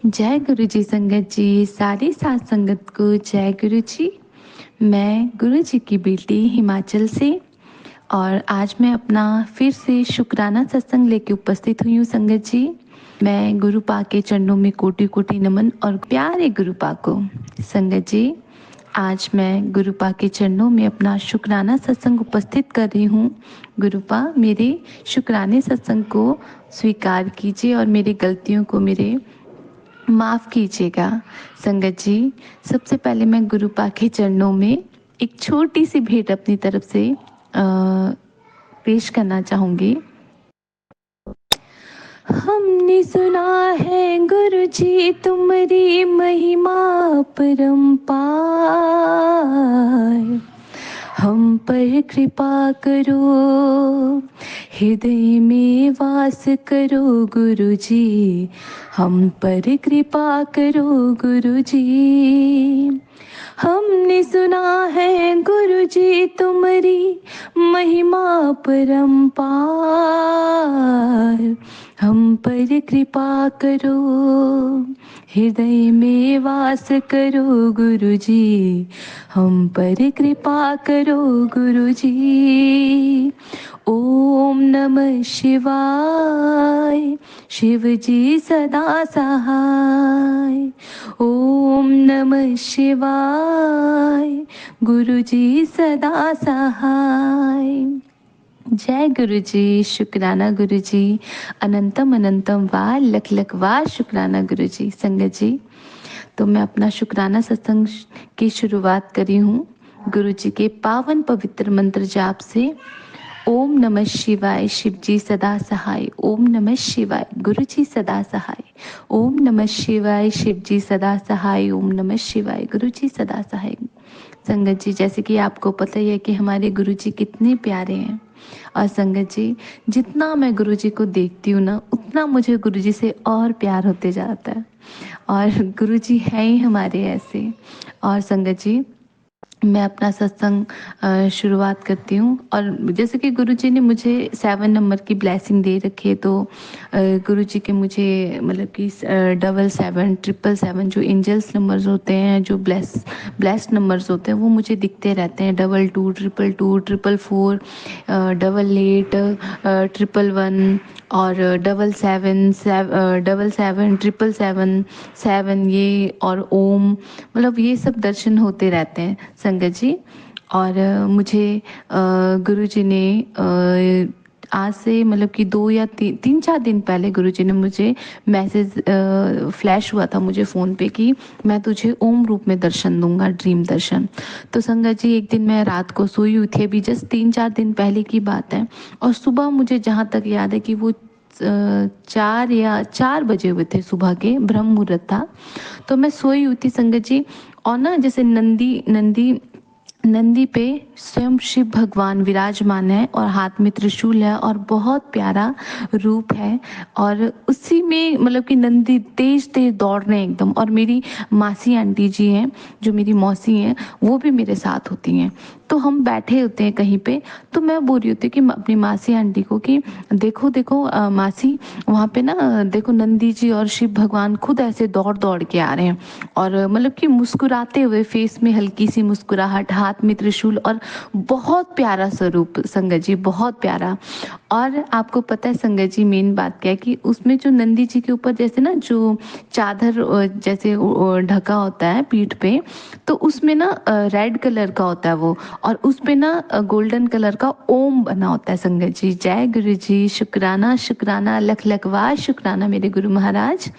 जय गुरु जी संगत जी, सारी साथ संगत को जय गुरु जी। मैं गुरु जी की बेटी हिमाचल से और आज मैं अपना फिर से शुक्राना सत्संग लेके उपस्थित हुई हूँ संगत जी। मैं गुरु पा के चरणों में कोटि कोटि नमन और प्यारे गुरु पा को संगत जी। आज मैं गुरु पा के चरणों में अपना शुक्राना सत्संग उपस्थित कर रही हूँ। गुरु पा मेरे शुक्राने सत्संग को स्वीकार कीजिए और मेरी गलतियों को मेरे माफ़ कीजिएगा। संगत जी, सबसे पहले मैं गुरु पा के चरणों में एक छोटी सी भेंट अपनी तरफ से पेश करना चाहूँगी। हमने सुना है गुरु जी तुम्हारी महिमा परम्पार, हम पर कृपा करो, हृदय में वास करो गुरु जी, हम पर कृपा करो गुरु जी। हमने सुना है गुरु जी तुम्हारी महिमा परम्पार, हम पर कृपा करो, हृदय में वास करो गुरु जी, हम पर कृपा करो गुरु जी। ओम नमः शिवाय, शिव जी सदा सहाय। ओम नमः शिवाय, गुरु जी सदा सहाय। जय गुरु जी, शुक्राना गुरु जी, अनंतम अनंतम वार लख लख वार शुक्राना गुरु जी। संगत जी, तो मैं अपना शुक्राना सत्संग की शुरुआत करी हूँ गुरु जी के पावन पवित्र मंत्र जाप से। ओम नमः शिवाय, शिव जी सदा सहाय। ओम नमः शिवाय, गुरु जी सदा सहाय। ओम नमः शिवाय, शिव जी सदा सहाय। ओम नमः शिवाय, गुरु जी सदा सहाय। संगत जी, जैसे कि आपको पता ही है कि हमारे गुरु जी कितने प्यारे हैं। और संगत जी, जितना मैं गुरु जी को देखती हूँ ना, उतना मुझे गुरु जी से और प्यार होते जाता है। और गुरु जी हैं ही हमारे ऐसे। और संगत जी, मैं अपना सत्संग शुरुआत करती हूँ। और जैसे कि गुरुजी ने मुझे 7 नंबर की ब्लेसिंग दे रखी है, तो गुरुजी के मुझे मतलब कि 777 777 जो एंजल्स नंबर्स होते हैं, जो ब्लेस्ड नंबर्स होते हैं, वो मुझे दिखते रहते हैं। 22 222 444 88 111 और 77 777 7 ये और ओम, मतलब ये सब दर्शन होते रहते हैं संगत जी। और मुझे गुरुजी ने आज से मतलब कि 2 या 3 4 दिन पहले गुरुजी ने मुझे मैसेज फ्लैश हुआ था मुझे फ़ोन पे कि मैं तुझे ओम रूप में दर्शन दूंगा, ड्रीम दर्शन। तो संगत जी, एक दिन मैं रात को सोई हुई थी, अभी जस्ट 3 4 दिन पहले की बात है। और सुबह मुझे जहाँ तक याद है कि वो 4 बजे हुए थे, सुबह के ब्रह्म मुहूर्त था। तो मैं सोई हुई थी संगत जी, और ना जैसे नंदी पे स्वयं शिव भगवान विराजमान है और हाथ में त्रिशूल है और बहुत प्यारा रूप है। और उसी में मतलब कि नंदी तेज तेज दौड़ रहे हैं एकदम। और मेरी मासी आंटी जी हैं, जो मेरी मौसी हैं, वो भी मेरे साथ होती हैं। तो हम बैठे होते हैं कहीं पे, तो मैं बोल रही होती हूँ कि अपनी मासी आंटी को कि देखो देखो मासी, वहाँ पे ना देखो नंदी जी और शिव भगवान खुद ऐसे दौड़ दौड़ के आ रहे हैं। और मतलब कि मुस्कुराते हुए, फेस में हल्की सी मुस्कुराहट, हाथ में त्रिशूल, और बहुत प्यारा स्वरूप संगत जी, बहुत प्यारा। और आपको पता है संगत जी, मेन बात क्या है कि उसमें जो नंदी जी के ऊपर जैसे ना जो चादर जैसे ढका होता है पीठ पे, तो उसमें ना रेड कलर का होता है वो, और उस पे ना गोल्डन कलर का ओम बना होता है संगत जी। जय गुरु जी, शुक्राना शुक्राना लख लख वार शुक्राना मेरे गुरु महाराज।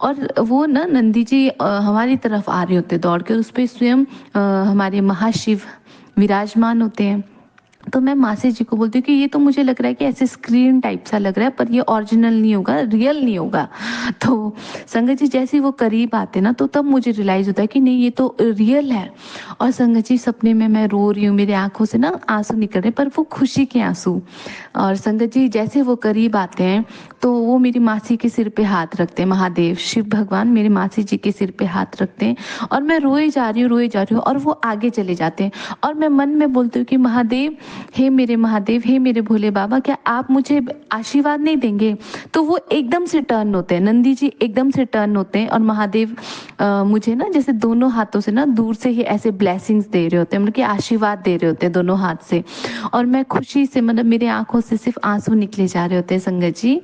और वो ना नंदी जी हमारी तरफ आ रहे होते दौड़ के, उस पे स्वयं हमारे महाशिव विराजमान होते हैं। तो मैं मासी जी को बोलती हूँ कि ये तो मुझे लग रहा है कि ऐसे स्क्रीन टाइप सा लग रहा है, पर ये ओरिजिनल नहीं होगा, रियल नहीं होगा। तो संगत जी, जैसे ही वो करीब आते ना, तो तब मुझे रियलाइज होता है कि नहीं, ये तो रियल है। और संगत जी, सपने में मैं रो रही हूँ, मेरी आंखों से ना आंसू निकल रहे, पर वो खुशी के आंसू। और संगत जी, जैसे वो करीब आते हैं, तो वो मेरी मासी के सिर पे हाथ रखते हैं, महादेव शिव भगवान मेरी मासी जी के सिर पे हाथ रखते हैं। और मैं रोए जा रही हूँ, रोए जा रही हूँ, और वो आगे चले जाते हैं। और मैं मन में बोलती हूँ कि महादेव हे मेरे महादेव, हे मेरे भोले बाबा, क्या आप मुझे आशीर्वाद नहीं देंगे? तो वो एकदम से टर्न होते हैं, नंदी जी एकदम से टर्न होते हैं और महादेव मुझे ना जैसे दोनों हाथों से ना दूर से ही ऐसे ब्लेसिंग्स दे रहे होते हैं, मतलब कि आशीर्वाद दे रहे होते हैं दोनों हाथ से। और मैं खुशी से, मतलब मेरे आंखों से सिर्फ आंसू निकले जा रहे होते हैं संगत जी।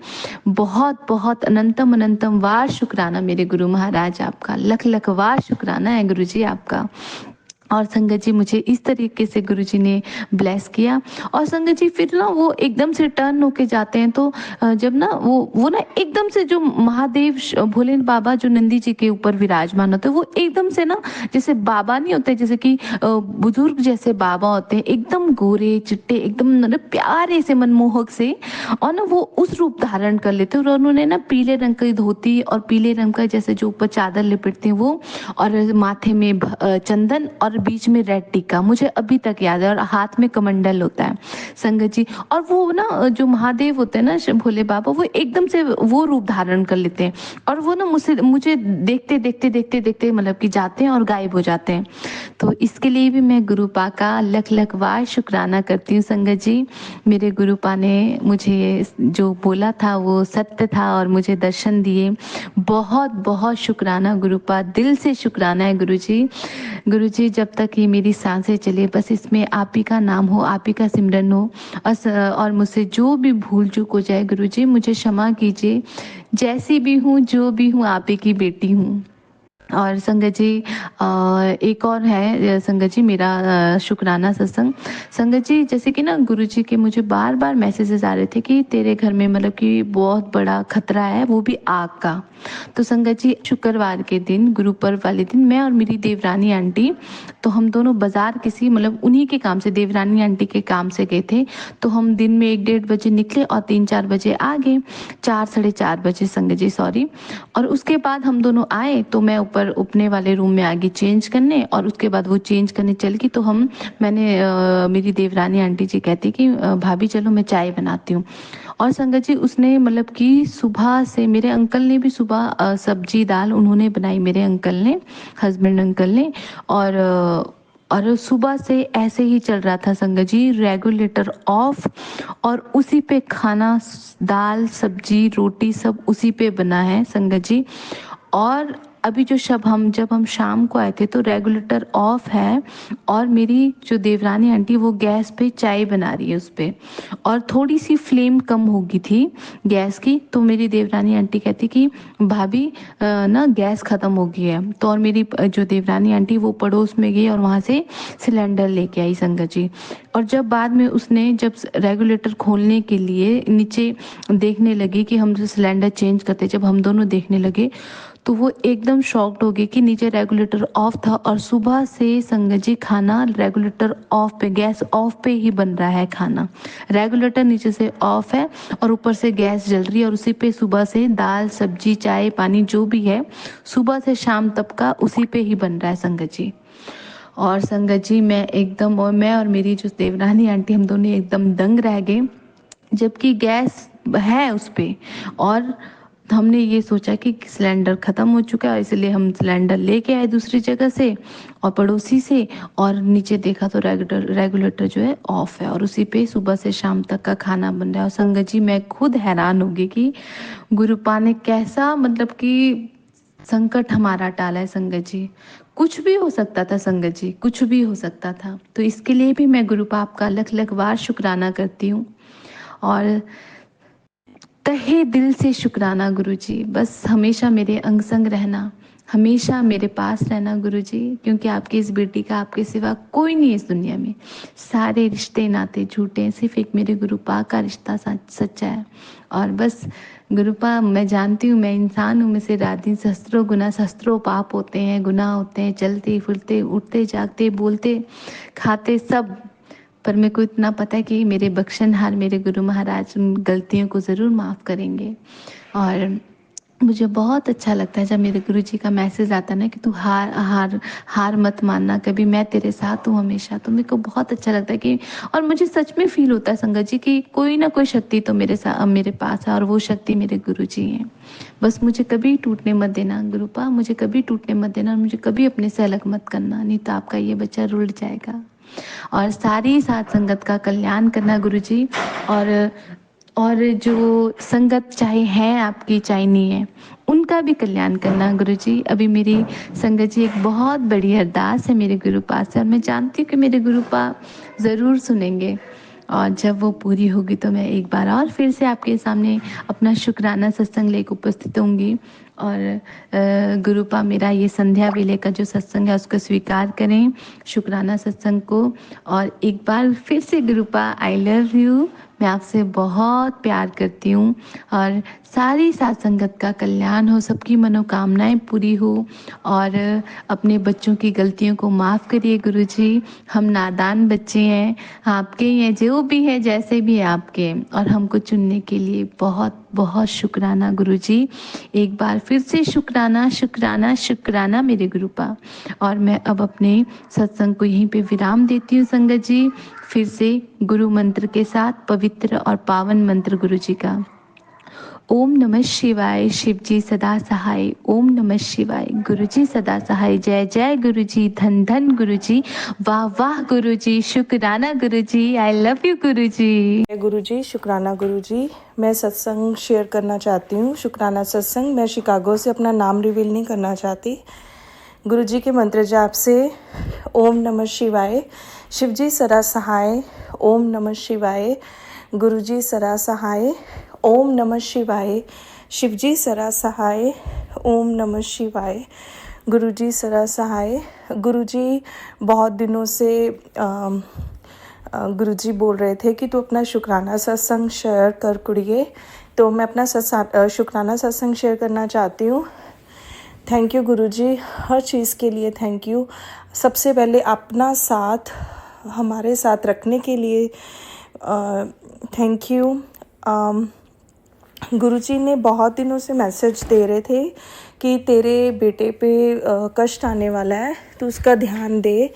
बहुत बहुत अनंतम अनंतम वार शुक्राना मेरे गुरु महाराज आपका, लख लख वार शुक्राना है गुरु जी आपका। और संगत जी मुझे इस तरीके से गुरुजी ने ब्लेस किया। और संगत जी फिर ना वो एकदम से टर्न होके जाते हैं, तो जब ना वो ना एकदम से जो महादेव भोले बाबा जो नंदी जी के ऊपर विराजमान होते हैं, वो एकदम से ना जैसे बाबा नहीं होते, जैसे कि बुजुर्ग जैसे बाबा होते हैं, एकदम गोरे चिट्टे, एकदम मतलब प्यारे से मनमोहक से, और ना वो उस रूप धारण कर लेते हैं। और उन्होंने ना पीले रंग की धोती और पीले रंग का जैसे जो ऊपर चादर लिपटते हैं वो, और माथे में चंदन और बीच में रेड टिक्का, मुझे अभी तक याद है, और हाथ में कमंडल होता है संगत जी। और वो ना जो महादेव होते हैं ना भोले बाबा, वो एकदम से वो रूप धारण कर लेते हैं, और वो ना मुझे देखते देखते देखते देखते मतलब कि जाते हैं और गायब हो जाते हैं। तो इसके लिए भी मैं गुरुपा का लख लख वार शुक्राना करती हूँ संगत जी। मेरे गुरुपा ने मुझे जो बोला था वो सत्य था और मुझे दर्शन दिए। बहुत बहुत शुक्राना गुरुपा, दिल से शुक्राना है गुरुजी। गुरुजी जब तक ये मेरी सांसें चले, बस इसमें आप ही का नाम हो, आप ही का सिमरन हो, और मुझसे जो भी भूल चूक हो जाए गुरुजी मुझे क्षमा कीजिए। जैसी भी हूँ, जो भी हूँ, आप ही की बेटी हूँ। और संगत जी एक और है संगत जी मेरा शुक्राना सत्संग। संगत जी जैसे कि ना गुरुजी के मुझे बार बार मैसेजेस आ रहे थे कि तेरे घर में मतलब कि बहुत बड़ा खतरा है, वो भी आग का। तो संगत जी शुक्रवार के दिन, गुरु पर्व वाले दिन, मैं और मेरी देवरानी आंटी, तो हम दोनों बाजार किसी मतलब उन्हीं के काम से, देवरानी आंटी के काम से गए थे। तो हम दिन में 1-1:30 बजे निकले और 3-4 बजे आ गए, 4 साढ़े 4 बजे संगत जी सॉरी। और उसके बाद हम दोनों आए तो मैं ऊपर उपने वाले रूम में आ गई चेंज करने, और उसके बाद वो चेंज करने चल गई। तो मेरी देवरानी आंटी जी कहती कि भाभी चलो मैं चाय बनाती हूँ। और संगत जी उसने मतलब कि सुबह से, मेरे अंकल ने भी सुबह सब्जी दाल उन्होंने बनाई, मेरे अंकल ने, हस्बैंड अंकल ने। और सुबह से ऐसे ही चल रहा था संगत जी, रेगुलेटर ऑफ, और उसी पे खाना, दाल सब्जी रोटी सब उसी पे बना है संगत जी। और अभी जब हम शाम को आए थे तो रेगुलेटर ऑफ है, और मेरी जो देवरानी आंटी वो गैस पे चाय बना रही है उस पे, और थोड़ी सी फ्लेम कम हो गई थी गैस की। तो मेरी देवरानी आंटी कहती कि भाभी ना गैस ख़त्म हो गई है। तो और मेरी जो देवरानी आंटी वो पड़ोस में गई और वहाँ से सिलेंडर लेके आई संगत जी। और जब बाद में उसने जब रेगुलेटर खोलने के लिए नीचे देखने लगी कि हम जो सिलेंडर चेंज करते, जब हम दोनों देखने लगे तो वो एकदम शॉक्ड हो गई कि नीचे रेगुलेटर ऑफ था, और सुबह से संगत जी खाना रेगुलेटर ऑफ पे, गैस ऑफ पे ही बन रहा है खाना। रेगुलेटर नीचे से ऑफ है और ऊपर से गैस जल रही है, और उसी पे सुबह से दाल सब्जी चाय पानी जो भी है सुबह से शाम तक का उसी पे ही बन रहा है संगत जी। और संगत जी मैं और मेरी जो देवरानी आंटी, हम दोनों एकदम दंग रह गए, जबकि गैस है उस पे। और हमने ये सोचा कि सिलेंडर ख़त्म हो चुका है, इसलिए हम सिलेंडर लेके आए दूसरी जगह से और पड़ोसी से, और नीचे देखा तो रेगुलेटर जो है ऑफ है, और उसी पे सुबह से शाम तक का खाना बन रहा है। और संगत जी मैं खुद हैरान हो गई कि गुरुपा ने कैसा मतलब कि संकट हमारा टाला है संगत जी। कुछ भी हो सकता था संगत जी, कुछ भी हो सकता था। तो इसके लिए भी मैं गुरुपा आपका लख लख बार शुक्राना करती हूँ। और तहे दिल से शुक्राना गुरुजी, बस हमेशा मेरे अंग संग रहना, हमेशा मेरे पास रहना गुरुजी, क्योंकि आपकी इस बेटी का आपके सिवा कोई नहीं है इस दुनिया में। सारे रिश्ते नाते झूठे हैं, सिर्फ एक मेरे गुरुपा का रिश्ता सच्चा है। और बस गुरुपा, मैं जानती हूँ मैं इंसान हूँ, मुझसे रात दिन सहस्त्रों गुना सहस्त्रों पाप होते हैं, गुनाह होते हैं, चलते फिरते उठते जागते बोलते खाते सब। पर मेरे को इतना पता है कि मेरे बख्शनहार मेरे गुरु महाराज उन गलतियों को ज़रूर माफ़ करेंगे। और मुझे बहुत अच्छा लगता है जब मेरे गुरु जी का मैसेज आता है ना कि तू हार हार हार मत मानना, कभी मैं तेरे साथ हूँ हमेशा। तो मेरे को बहुत अच्छा लगता है कि, और मुझे सच में फील होता है संगत जी कि कोई ना कोई शक्ति तो मेरे पास है, और वो शक्ति मेरे गुरु जी हैं। बस मुझे कभी टूटने मत देना गुरुपा, मुझे कभी टूटने मत देना, और मुझे कभी अपने से अलग मत करना, नहीं तो आपका ये बच्चा रुल जाएगा। और सारी साथ संगत का कल्याण करना गुरुजी। और और जो संगत चाहे है आपकी चाहे नहीं है, उनका भी कल्याण करना गुरुजी। अभी मेरी संगत जी एक बहुत बड़ी अरदास है मेरे गुरु पास से, और मैं जानती हूँ कि मेरे गुरु पा ज़रूर सुनेंगे, और जब वो पूरी होगी तो मैं एक बार और फिर से आपके सामने अपना शुक्राना सत्संग लेकर उपस्थित होंगी। और गुरुपा मेरा ये संध्या वेले का जो सत्संग है उसको स्वीकार करें, शुक्राना सत्संग को। और एक बार फिर से गुरुपा आई लव यू, मैं आपसे बहुत प्यार करती हूँ, और सारी साथ संगत का कल्याण हो, सबकी मनोकामनाएं पूरी हो। और अपने बच्चों की गलतियों को माफ़ करिए गुरुजी, हम नादान बच्चे हैं, आपके ही हैं, जो भी है जैसे भी है आपके, और हमको चुनने के लिए बहुत बहुत शुक्राना गुरुजी। एक बार फिर से शुक्राना शुक्राना शुक्राना मेरे गुरुपा। और मैं अब अपने सत्संग को यहीं पे विराम देती हूँ संगत जी। फिर से गुरु मंत्र के साथ पवित्र और पावन मंत्र गुरु जी का। ओम नमः शिवाय, शिव जी सदा सहाय। ओम नमः शिवाय, गुरु जी सदा सहाय। जय जय गुरु जी, धन धन गुरु जी, वाह वाह गुरु जी, शुक्राना गुरु जी, आई लव यू गुरु जी। गुरु जी, शुक्राना गुरु जी। मैं सत्संग शेयर करना चाहती हूँ, शुक्राना सत्संग। मैं शिकागो से, अपना नाम रिवील नहीं करना चाहती। गुरु जी के मंत्र जाप से ओम नमः शिवाय, शिव जी सदा सहाय। ओम नमः शिवाय, गुरु जी सदा सहाय। ओम नमः शिवाय, शिव जी सदा सहाय। ओम नमः शिवाय, गुरु जी सदा सहाय। गुरु जी बहुत दिनों से गुरुजी बोल रहे थे कि तू अपना शुक्राना सत्संग शेयर कर कुड़िए, तो मैं अपना शुक्राना सत्संग शेयर करना चाहती हूँ। थैंक यू गुरुजी, हर चीज़ के लिए थैंक यू। सबसे पहले अपना साथ हमारे साथ रखने के लिए थैंक यू। गुरुजी ने बहुत दिनों से मैसेज दे रहे थे कि तेरे बेटे पे कष्ट आने वाला है, तो उसका ध्यान दे।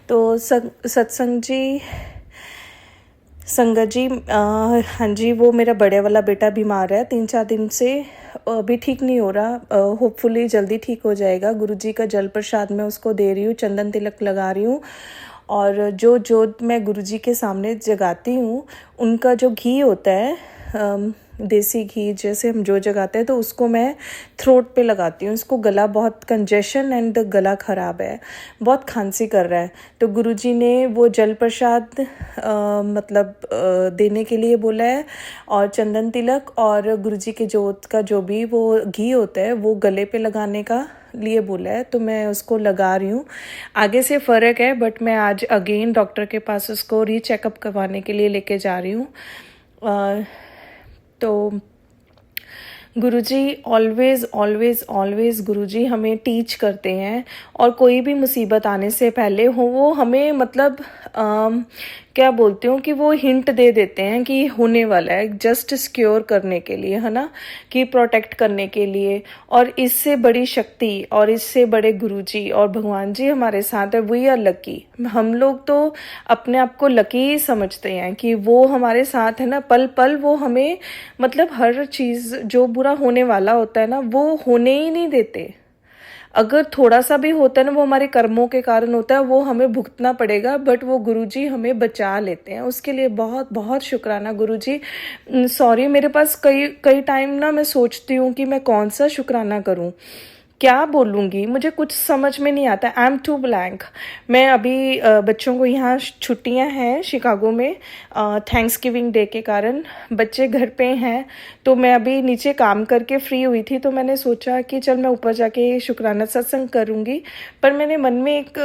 तो सत्संग जी, संगत जी, हाँ जी, वो मेरा बड़े वाला बेटा बीमार है 3-4 दिन से, अभी ठीक नहीं हो रहा। होपफुली जल्दी ठीक हो जाएगा। गुरुजी का जल प्रसाद मैं उसको दे रही हूँ, चंदन तिलक लगा रही हूँ। और जो जोत मैं गुरुजी के सामने जगाती हूँ, उनका जो घी होता है, देसी घी जैसे हम जो जगाते हैं, तो उसको मैं थ्रोट पे लगाती हूँ। इसको गला बहुत कंजेशन एंड गला ख़राब है, बहुत खांसी कर रहा है। तो गुरुजी ने वो जल प्रसाद देने के लिए बोला है, और चंदन तिलक और गुरुजी के जोत का जो भी वो घी होता है वो गले पे लगाने का लिए बोला है। तो मैं उसको लगा रही हूँ। आगे से फ़र्क है, बट मैं आज अगेन डॉक्टर के पास उसको रीचेकअप करवाने के लिए लेके जा रही हूँ। तो गुरुजी ऑलवेज़ ऑलवेज़ ऑलवेज़ गुरुजी हमें टीच करते हैं, और कोई भी मुसीबत आने से पहले हो वो हमें क्या बोलते हो कि वो हिंट दे देते हैं कि होने वाला है, जस्ट सिक्योर करने के लिए, है ना, कि प्रोटेक्ट करने के लिए। और इससे बड़ी शक्ति और इससे बड़े गुरुजी और भगवान जी हमारे साथ है। We are lucky. हम लोग तो अपने आप को लकी ही समझते हैं कि वो हमारे साथ है ना, पल पल वो हमें हर चीज़ जो बुरा होने वाला होता है ना, वो होने ही नहीं देते। अगर थोड़ा सा भी होता है ना, वो हमारे कर्मों के कारण होता है, वो हमें भुगतना पड़ेगा, बट वो गुरुजी हमें बचा लेते हैं। उसके लिए बहुत बहुत शुक्राना गुरुजी। सॉरी, मेरे पास कई टाइम ना मैं सोचती हूँ कि मैं कौन सा शुक्राना करूँ, क्या बोलूँगी, मुझे कुछ समझ में नहीं आता। I am too blank. मैं अभी बच्चों को यहाँ छुट्टियाँ हैं शिकागो में, थैंक्स गिविंग डे के कारण बच्चे घर पे हैं। तो मैं अभी नीचे काम करके फ्री हुई थी, तो मैंने सोचा कि चल मैं ऊपर जाके शुक्राना सत्संग करूँगी। पर मेरे मन में एक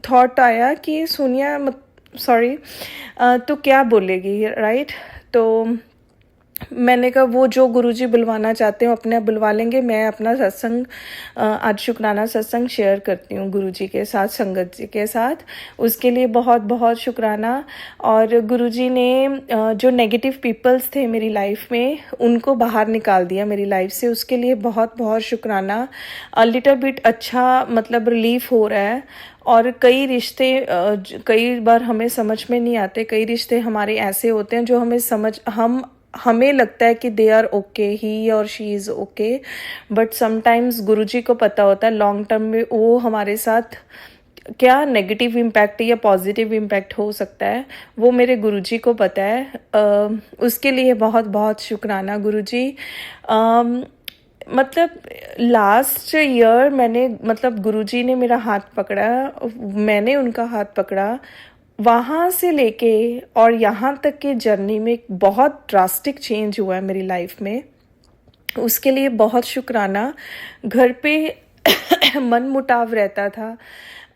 थॉट आया कि सोनिया सॉरी, तो क्या बोलेगी, राइट। तो मैंने कहा वो जो गुरुजी बुलवाना चाहते हो अपने आप बुलवा लेंगे। मैं अपना सत्संग आज शुक्राना सत्संग शेयर करती हूँ गुरुजी के साथ, संगत जी के साथ। उसके लिए बहुत बहुत शुक्राना। और गुरुजी ने जो नेगेटिव पीपल्स थे मेरी लाइफ में, उनको बाहर निकाल दिया मेरी लाइफ से, उसके लिए बहुत बहुत शुक्राना। लिटिल बिट अच्छा रिलीफ हो रहा है। और कई रिश्ते कई बार हमें समझ में नहीं आते, कई रिश्ते हमारे ऐसे होते हैं जो हमें लगता है कि दे आर ओके, ही और she is okay, but sometimes Guruji को पता होता है लॉन्ग टर्म में वो हमारे साथ क्या नेगेटिव इम्पैक्ट या पॉजिटिव इम्पैक्ट हो सकता है वो मेरे गुरुजी को पता है। उसके लिए बहुत बहुत शुक्राना गुरुजी। मतलब लास्ट ईयर मैंने मतलब गुरुजी ने मेरा हाथ पकड़ा, मैंने उनका हाथ पकड़ा, वहाँ से लेके और यहाँ तक के जर्नी में बहुत ड्रास्टिक चेंज हुआ है मेरी लाइफ में। उसके लिए बहुत शुक्राना। घर पे मन मुटाव रहता था,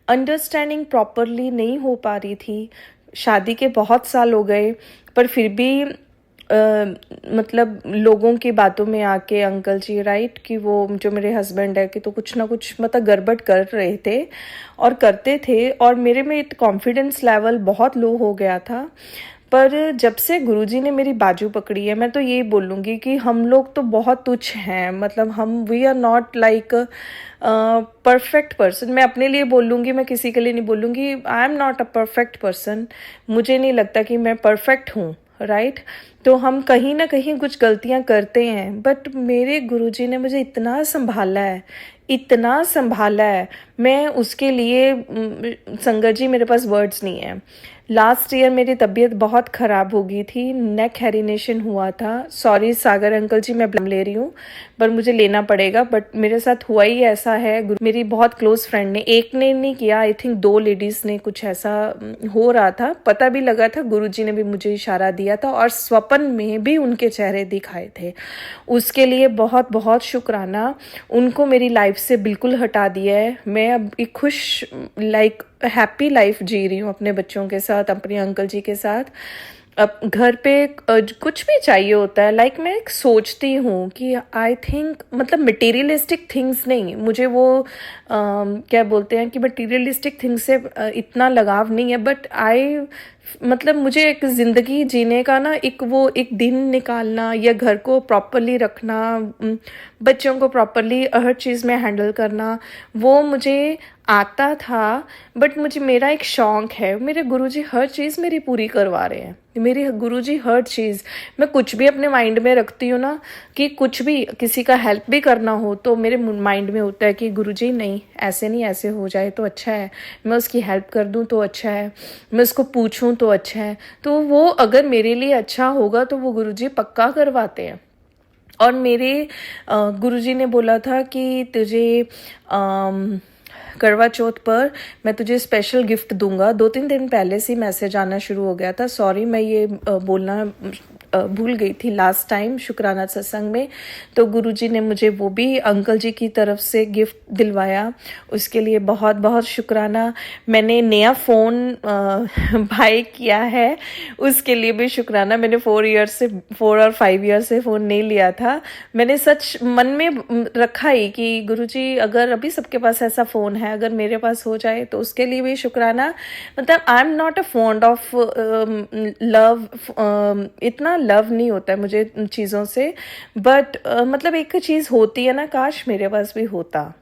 अंडरस्टैंडिंग प्रॉपरली नहीं हो पा रही थी। शादी के बहुत साल हो गए पर फिर भी मतलब लोगों की बातों में आके अंकल जी राइट कि वो जो मेरे हस्बैंड है कि तो कुछ ना कुछ मतलब गड़बड़ कर रहे थे और करते थे, और मेरे में कॉन्फिडेंस लेवल बहुत लो हो गया था। पर जब से गुरुजी ने मेरी बाजू पकड़ी है, मैं तो यही बोलूँगी कि हम लोग तो बहुत तुच्छ हैं, मतलब हम we are not like perfect person. मैं अपने लिए बोलूँगी, मैं किसी के लिए नहीं बोलूँगी। I am not a perfect person, मुझे नहीं लगता कि मैं परफेक्ट हूँ राइट। तो हम कहीं ना कहीं कुछ गलतियाँ करते हैं, बट मेरे गुरुजी ने मुझे इतना संभाला है, इतना संभाला है, मैं उसके लिए संगत जी मेरे पास वर्ड्स नहीं है। लास्ट ईयर मेरी तबीयत बहुत ख़राब हो गई थी, नेक हेरिनेशन हुआ था। सॉरी सागर अंकल जी, मैं ब्लेम ले रही हूँ पर मुझे लेना पड़ेगा, बट मेरे साथ हुआ ही ऐसा है। मेरी बहुत क्लोज फ्रेंड ने, एक ने नहीं किया, आई थिंक 2 लेडीज़ ने कुछ ऐसा हो रहा था, पता भी लगा था, गुरुजी ने भी मुझे इशारा दिया था और स्वप्न में भी उनके चेहरे दिखाए थे। उसके लिए बहुत बहुत शुक्राना, उनको मेरी लाइफ से बिल्कुल हटा दिया है। मैं अब एक खुश लाइक हैप्पी लाइफ जी रही हूँ अपने बच्चों के साथ, अपने अंकल जी के साथ। अब घर पे कुछ भी चाहिए होता है, लाइक मैं एक सोचती हूँ कि आई थिंक मतलब मटेरियलिस्टिक थिंग्स नहीं, मुझे वो क्या बोलते हैं कि मटेरियलिस्टिक थिंग्स से इतना लगाव नहीं है, बट आई मतलब मुझे एक ज़िंदगी जीने का ना एक दिन निकालना या घर को प्रॉपरली रखना, बच्चों को प्रॉपरली हर चीज़ में हैंडल करना, वो मुझे आता था। बट मुझे मेरा एक शौक़ है, मेरे गुरुजी हर चीज़ मेरी पूरी करवा रहे हैं। मेरे गुरुजी हर चीज़, मैं कुछ भी अपने माइंड में रखती हूँ ना कि कुछ भी किसी का हेल्प भी करना हो तो मेरे माइंड में होता है कि गुरुजी नहीं, ऐसे नहीं, ऐसे हो जाए तो अच्छा है, मैं उसकी हेल्प कर दूँ तो अच्छा है, मैं उसको पूछूँ तो अच्छा है। तो वो अगर मेरे लिए अच्छा होगा तो वो गुरुजी पक्का करवाते हैं। और मेरे गुरुजी ने बोला था कि तुझे करवा चौथ पर मैं तुझे स्पेशल गिफ्ट दूंगा। 2-3 दिन पहले से मैसेज आना शुरू हो गया था। सॉरी, मैं ये बोलना भूल गई थी लास्ट टाइम शुक्राना सत्संग में। तो गुरुजी ने मुझे वो भी अंकल जी की तरफ से गिफ्ट दिलवाया, उसके लिए बहुत बहुत शुक्राना। मैंने नया फ़ोन बाय किया है, उसके लिए भी शुक्राना। मैंने 4 और 5 ईयर से फ़ोन नहीं लिया था। मैंने सच मन में रखा ही कि गुरुजी अगर अभी सबके पास ऐसा फ़ोन है, अगर मेरे पास हो जाए तो उसके लिए भी शुक्राना। मतलब I am not a fond of love, इतना लव नहीं होता है मुझे चीज़ों से, बट मतलब एक चीज़ होती है ना, काश मेरे पास भी होता।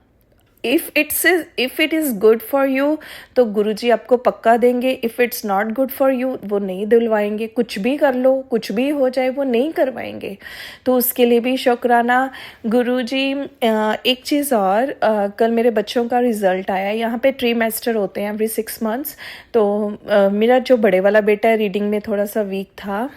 If it is good for you तो गुरुजी आपको पक्का देंगे, if it's not good for you वो नहीं दिलवाएंगे। कुछ भी कर लो, कुछ भी हो जाए, वो नहीं करवाएंगे। तो उसके लिए भी शुक्राना गुरुजी। एक चीज़ और, कल मेरे बच्चों का रिज़ल्ट आया। यहाँ पे ट्रीमेस्टर होते हैं एवरी 6 मंथ्स। तो मेरा जो बड़े वाला बेटा है रीडिंग में थोड़ा सा वीक था,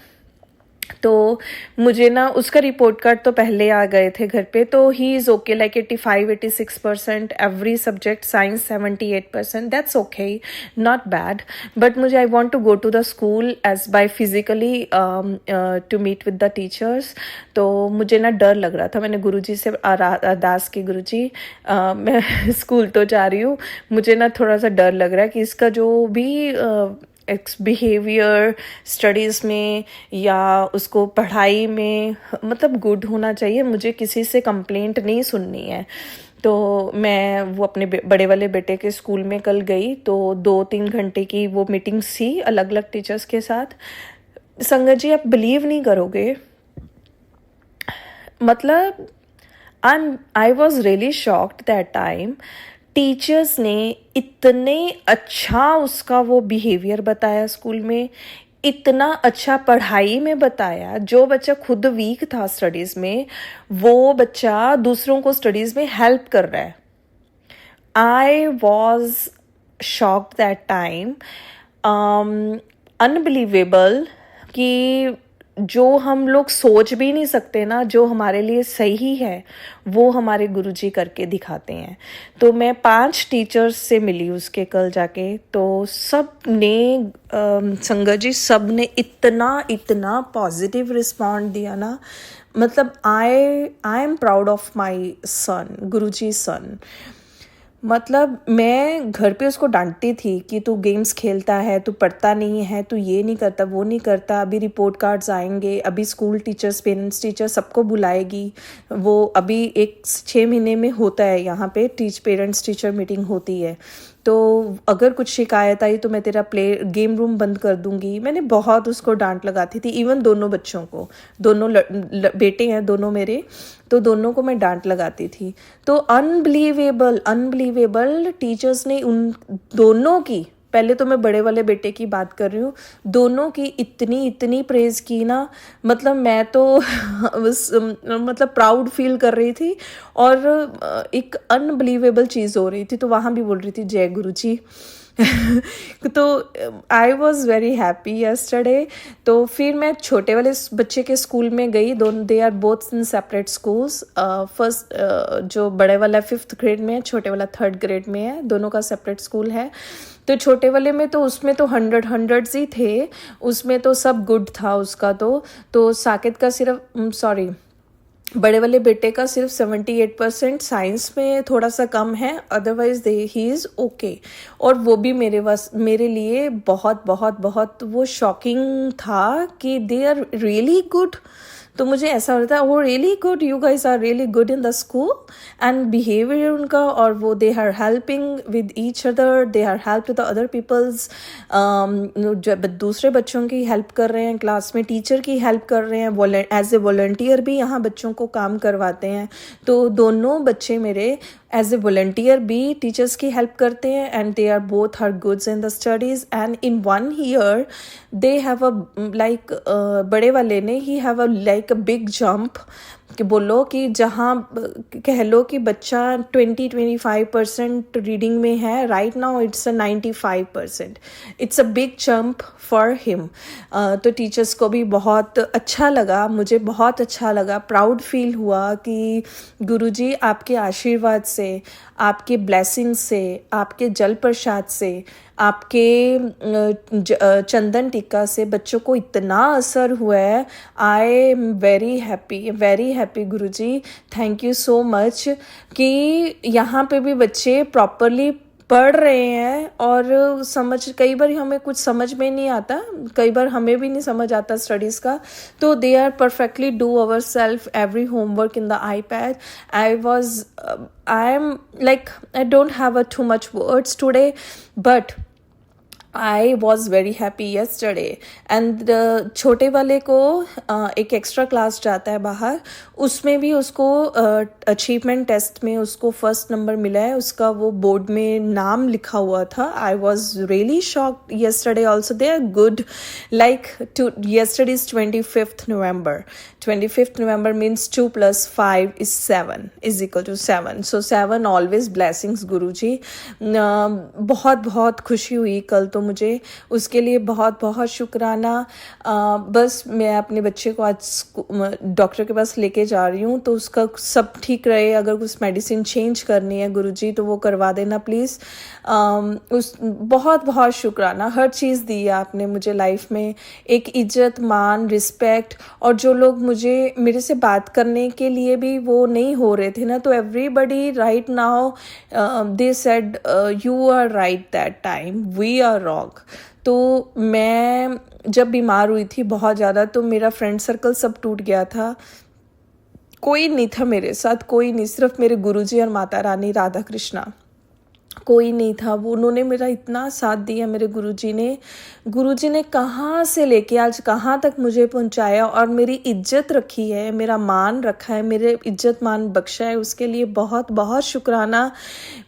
तो मुझे ना उसका रिपोर्ट कार्ड तो पहले आ गए थे घर पे, तो he is okay like 85-86%, every subject, science 78%, that's okay, not bad. But मुझे I want to go to the school as by physically to meet with the teachers. तो मुझे ना डर लग रहा था। मैंने गुरुजी से अरदास की, गुरुजी मैं स्कूल तो जा रही हूँ, मुझे ना थोड़ा सा डर लग रहा है कि इसका जो भी बिहेवियर स्टडीज़ में या उसको पढ़ाई में मतलब गुड होना चाहिए, मुझे किसी से कंप्लेंट नहीं सुननी है। तो मैं वो अपने बड़े वाले बेटे के स्कूल में कल गई, तो 2-3 घंटे की वो मीटिंग्स थी अलग अलग टीचर्स के साथ। संगत जी आप बिलीव नहीं करोगे, मतलब I was really shocked that time. Teachers ने इतने अच्छा उसका वो बिहेवियर बताया स्कूल में, इतना अच्छा पढ़ाई में बताया। जो बच्चा खुद वीक था स्टडीज़ में, वो बच्चा दूसरों को स्टडीज़ में हेल्प कर रहा है। I was shocked that time. Unbelievable कि जो हम लोग सोच भी नहीं सकते ना, जो हमारे लिए सही है वो हमारे गुरुजी करके दिखाते हैं। तो मैं 5 टीचर्स से मिली उसके कल जाके, तो सब ने संगत जी सब ने इतना पॉजिटिव रिस्पॉन्ड दिया ना, मतलब I am proud of my son, Guruji son. मतलब मैं घर पे उसको डांटती थी कि तू गेम्स खेलता है, तू पढ़ता नहीं है, तू ये नहीं करता, वो नहीं करता, अभी रिपोर्ट कार्ड्स आएंगे, अभी स्कूल टीचर्स, पेरेंट्स टीचर सबको बुलाएगी। वो अभी 6 महीने में होता है यहाँ पे पेरेंट्स टीचर मीटिंग होती है, तो अगर कुछ शिकायत आई तो मैं तेरा गेम रूम बंद कर दूंगी। मैंने बहुत उसको डांट लगाती थी, इवन दोनों बच्चों को, दोनों बेटे हैं दोनों मेरे, तो दोनों को मैं डांट लगाती थी। तो अनबिलीवेबल टीचर्स ने उन दोनों की, पहले तो मैं बड़े वाले बेटे की बात कर रही हूँ, दोनों की इतनी प्रेज की ना, मतलब मैं तो मतलब प्राउड फील कर रही थी, और एक अनबिलीवेबल चीज़ हो रही थी। तो वहाँ भी बोल रही थी जय गुरु जी। तो I was very happy yesterday. तो फिर मैं छोटे वाले बच्चे के स्कूल में गई, दोनों they are both in separate schools. First जो बड़े वाला 5th ग्रेड में है, छोटे वाला 3rd ग्रेड में है, दोनों का सेपरेट स्कूल है। तो छोटे वाले में तो उसमें तो हंड्रेड्स ही थे, उसमें तो सब गुड था उसका। तो साकेत का सिर्फ बड़े वाले बेटे का सिर्फ 78%, साइंस में थोड़ा सा कम है, अदरवाइज ही इज़ ओके। और वो भी मेरे लिए बहुत वो शॉकिंग था कि दे आर रियली गुड। तो मुझे ऐसा होता है वो really good, you guys are really good in the school, and behaviour उनका, और वो they are helping with each other, they are help to the other peoples, दूसरे बच्चों की हेल्प कर रहे हैं, क्लास में टीचर की हेल्प कर रहे हैं, एज ए वॉलंटियर भी यहाँ बच्चों को काम करवाते हैं। तो दोनों बच्चे मेरे एज ए वॉलंटियर भी टीचर्स की हेल्प करते हैं, and they are both are goods in the studies. And in 1 year they have like बड़े वाले ने ही have like a big jump, कि बोलो कि जहाँ कह लो कि बच्चा 20-25% रीडिंग में है, right now it's a 95%। It's a big jump for him. तो टीचर्स को भी बहुत अच्छा लगा, मुझे बहुत अच्छा लगा, प्राउड फील हुआ कि गुरुजी आपके आशीर्वाद से, आपके ब्लेसिंग से, आपके जल प्रसाद से, आपके चंदन टीका से बच्चों को इतना असर हुआ है। I am very happy Guruji, thank you so much कि यहाँ पे भी बच्चे प्रॉपरली पढ़ रहे हैं। और कई बार हमें कुछ समझ में नहीं आता, कई बार हमें भी नहीं समझ आता स्टडीज़ का, तो they are perfectly do our self every homework in the iPad. I am like, I don't have too much words today, but I was very happy yesterday. And छोटे वाले को एक एक्स्ट्रा क्लास जाता है बाहर, उसमें भी उसको अचीवमेंट टेस्ट में उसको 1st नंबर मिला है, उसका वो बोर्ड में नाम लिखा हुआ था। I was really shocked yesterday also. They are good, like yesterday is 25th November. 25th November means 2 + 5 is 7 is equal to 7. So 7 always blessings Guruji. बहुत खुशी हुई कल तो मुझे, उसके लिए बहुत शुक्राना। बस मैं अपने बच्चे को आज डॉक्टर के पास लेके जा रही हूँ, तो उसका सब ठीक रहे। अगर कुछ मेडिसिन चेंज करनी है गुरुजी तो वो करवा देना प्लीज़। बहुत शुक्राना, हर चीज़ दी है आपने मुझे लाइफ में, एक इज्जत, मान, रिस्पेक्ट। और जो लोग मेरे से बात करने के लिए भी वो नहीं हो रहे थे ना, तो everybody right now they said you are right that time, we are wrong. तो मैं जब बीमार हुई थी बहुत ज़्यादा, तो मेरा फ्रेंड सर्कल सब टूट गया था, कोई नहीं था मेरे साथ, कोई नहीं, सिर्फ मेरे गुरुजी और माता रानी राधा कृष्णा, कोई नहीं था। वो उन्होंने मेरा इतना साथ दिया, मेरे गुरुजी ने कहाँ से लेके आज कहाँ तक मुझे पहुँचाया, और मेरी इज्जत रखी है, मेरा मान रखा है, मेरे इज्जत मान बख्शा है, उसके लिए बहुत शुक्राना।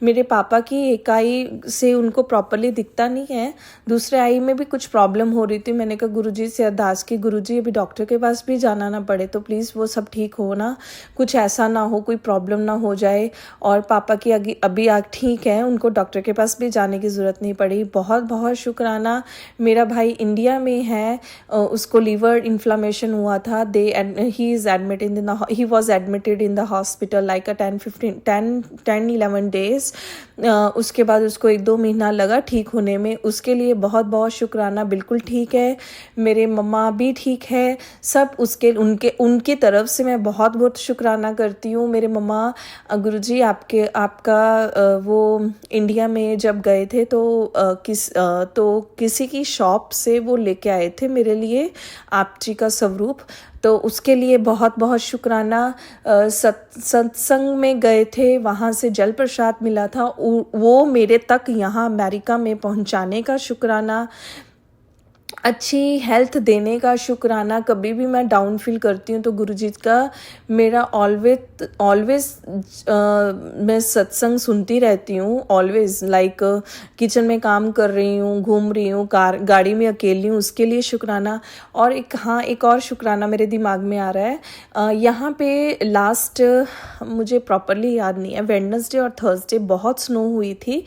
मेरे पापा की एक आई से उनको प्रॉपरली दिखता नहीं है, दूसरे आई में भी कुछ प्रॉब्लम हो रही थी। मैंने कहा गुरुजी से अरदास की, गुरुजी अभी डॉक्टर के पास भी जाना ना पड़े, तो प्लीज़ वो सब ठीक हो ना, कुछ ऐसा ना हो, कोई प्रॉब्लम ना हो जाए। और पापा की अभी आँख ठीक है, उनको डॉक्टर के पास भी जाने की ज़रूरत नहीं पड़ी। बहुत बहुत शुक्राना। मेरा भाई इंडिया में है, उसको लीवर इन्फ्लामेशन हुआ था। He was admitted in the hospital like a 10-11 days. उसके बाद उसको 1-2 महीना लगा ठीक होने में। उसके लिए बहुत बहुत शुक्राना। बिल्कुल ठीक है, मेरे मम्मा भी ठीक है, सब उनकी तरफ से मैं बहुत बहुत शुक्राना करती हूँ। मेरे मम्मा, गुरुजी आपका वो इंडिया में जब गए थे तो किसी की शॉप से वो लेके आए थे मेरे लिए आप जी का स्वरूप, तो उसके लिए बहुत बहुत शुक्राना। सत्संग में गए थे, वहाँ से जल प्रसाद मिला था, वो मेरे तक यहाँ अमेरिका में पहुँचाने का शुक्राना। अच्छी हेल्थ देने का शुक्राना। कभी भी मैं डाउन फील करती हूँ तो गुरुजी का मेरा ऑलवेज मैं सत्संग सुनती रहती हूँ। ऑलवेज लाइक किचन में काम कर रही हूँ, घूम रही हूँ, गाड़ी में अकेली हूँ, उसके लिए शुक्राना। और एक और शुक्राना मेरे दिमाग में आ रहा है। यहाँ पे लास्ट मुझे प्रॉपरली याद नहीं है, वेडनेसडे और थर्सडे बहुत स्नो हुई थी,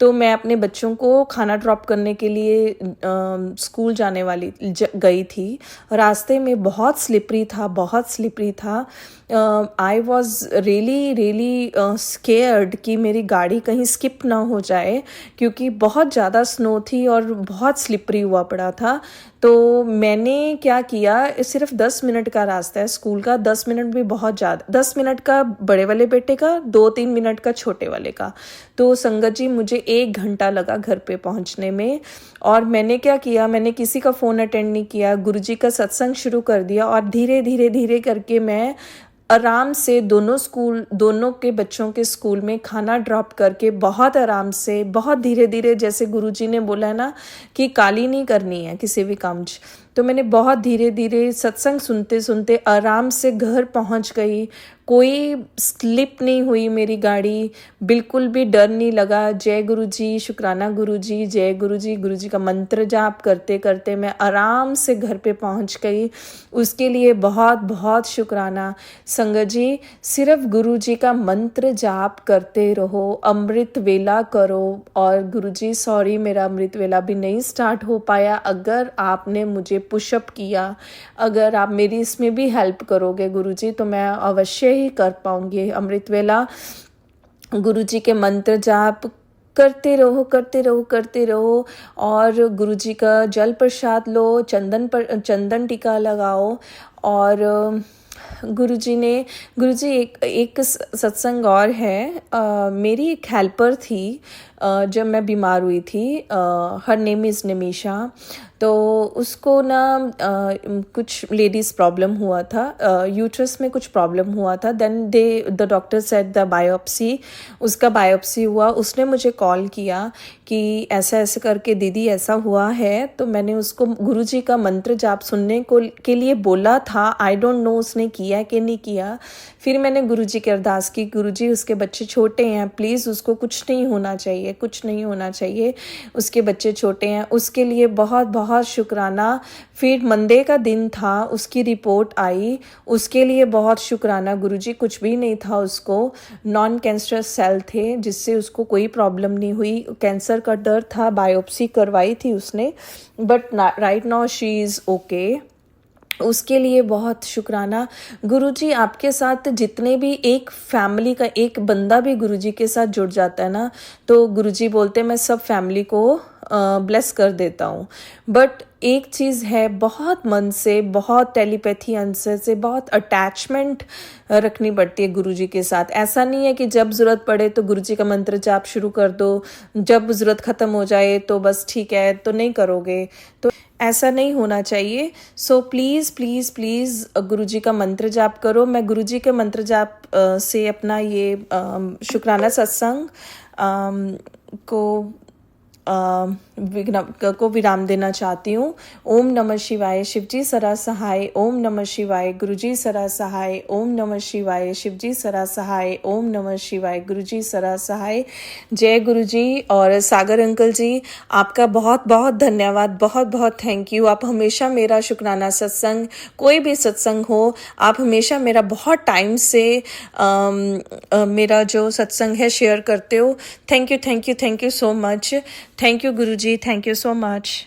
तो मैं अपने बच्चों को खाना ड्रॉप करने के लिए स्कूल जाने वाली गई थी। रास्ते में बहुत स्लिपरी था। आई वॉज रियली स्केयर्ड कि मेरी गाड़ी कहीं स्किप ना हो जाए, क्योंकि बहुत ज़्यादा स्नो थी और बहुत स्लिपरी हुआ पड़ा था। तो मैंने क्या किया, सिर्फ 10 मिनट का रास्ता है स्कूल का, 10 मिनट भी बहुत ज़्यादा, 10 मिनट का बड़े वाले बेटे का, 2-3 मिनट का छोटे वाले का। तो संगत जी मुझे 1 घंटा लगा घर पे पहुंचने में। और मैंने क्या किया, मैंने किसी का फ़ोन अटेंड नहीं किया, गुरुजी का सत्संग शुरू कर दिया और धीरे करके मैं आराम से दोनों के बच्चों के स्कूल में खाना ड्रॉप करके बहुत आराम से, बहुत धीरे जैसे गुरुजी ने बोला है ना कि काली नहीं करनी है किसी भी काम, तो मैंने बहुत धीरे सत्संग सुनते आराम से घर पहुंच गई। कोई स्लिप नहीं हुई मेरी गाड़ी, बिल्कुल भी डर नहीं लगा। जय गुरुजी, शुक्राना गुरुजी, जय गुरुजी। गुरुजी का मंत्र जाप करते मैं आराम से घर पे पहुंच गई। उसके लिए बहुत बहुत शुक्राना। संगत जी, सिर्फ गुरुजी का मंत्र जाप करते रहो, अमृत वेला करो। और गुरुजी सॉरी, मेरा अमृत वेला भी नहीं स्टार्ट हो पाया। अगर आपने मुझे पुशअप किया, अगर आप मेरी इसमें भी हेल्प करोगे गुरुजी, तो मैं अवश्य ही कर पाऊंगी अमृत वेला। गुरुजी के मंत्र जाप करते रहो और गुरुजी का जल प्रसाद लो, चंदन टीका लगाओ। और गुरुजी एक सत्संग और है। मेरी एक हेल्पर थी, जब मैं बीमार हुई थी, हर नेम इज़ निमिषा। तो उसको ना कुछ लेडीज़ प्रॉब्लम हुआ था, यूट्रस में कुछ प्रॉब्लम हुआ था। Then the doctor said the biopsy, उसका बायोप्सी हुआ। उसने मुझे कॉल किया कि ऐसा करके दीदी ऐसा हुआ है। तो मैंने उसको गुरुजी का मंत्र जाप सुनने के लिए बोला था। आई डोंट नो उसने किया कि नहीं किया। फिर मैंने गुरुजी की अरदास की, गुरुजी उसके बच्चे छोटे हैं, प्लीज़ उसको कुछ नहीं होना चाहिए, उसके बच्चे छोटे हैं, उसके लिए बहुत बहुत शुक्राना। फिर मंडे का दिन था, उसकी रिपोर्ट आई, उसके लिए बहुत शुक्राना गुरुजी। कुछ भी नहीं था, उसको नॉन कैंसरस सेल थे जिससे उसको कोई प्रॉब्लम नहीं हुई। कैंसर का डर था, बायोप्सी करवाई थी उसने, but right now she is okay. उसके लिए बहुत शुक्राना। गुरुजी आपके साथ जितने भी, एक फैमिली का एक बंदा भी गुरुजी के साथ जुड़ जाता है ना, तो गुरुजी बोलते हैं मैं सब फैमिली को ब्लेस कर देता हूँ। बट एक चीज़ है, बहुत मन से, बहुत टेलीपैथी आंसर से बहुत अटैचमेंट रखनी पड़ती है गुरुजी के साथ। ऐसा नहीं है कि जब ज़रूरत पड़े तो गुरुजी का मंत्र जाप शुरू कर दो, जब ज़रूरत ख़त्म हो जाए तो बस ठीक है तो नहीं करोगे, तो ऐसा नहीं होना चाहिए। सो प्लीज़ गुरुजी का मंत्र जाप करो। मैं गुरुजी के मंत्र जाप से अपना ये शुक्राना सत्संग को को विराम देना चाहती हूँ। ओम नमः शिवाय, शिवजी सदा सहाय। ओम नमः शिवाय, गुरुजी सदा सहाय। ओम नमः शिवाय, शिवजी सदा सहाय। ओम नमः शिवाय, गुरुजी सदा सहाय। जय गुरुजी। और सागर अंकल जी, आपका बहुत बहुत धन्यवाद, बहुत बहुत थैंक यू। आप हमेशा मेरा शुक्राना सत्संग, कोई भी सत्संग हो, आप हमेशा मेरा बहुत टाइम से मेरा जो सत्संग है शेयर करते हो। Thank you, thank you, thank you so much. Thank you Guruji, thank you so much.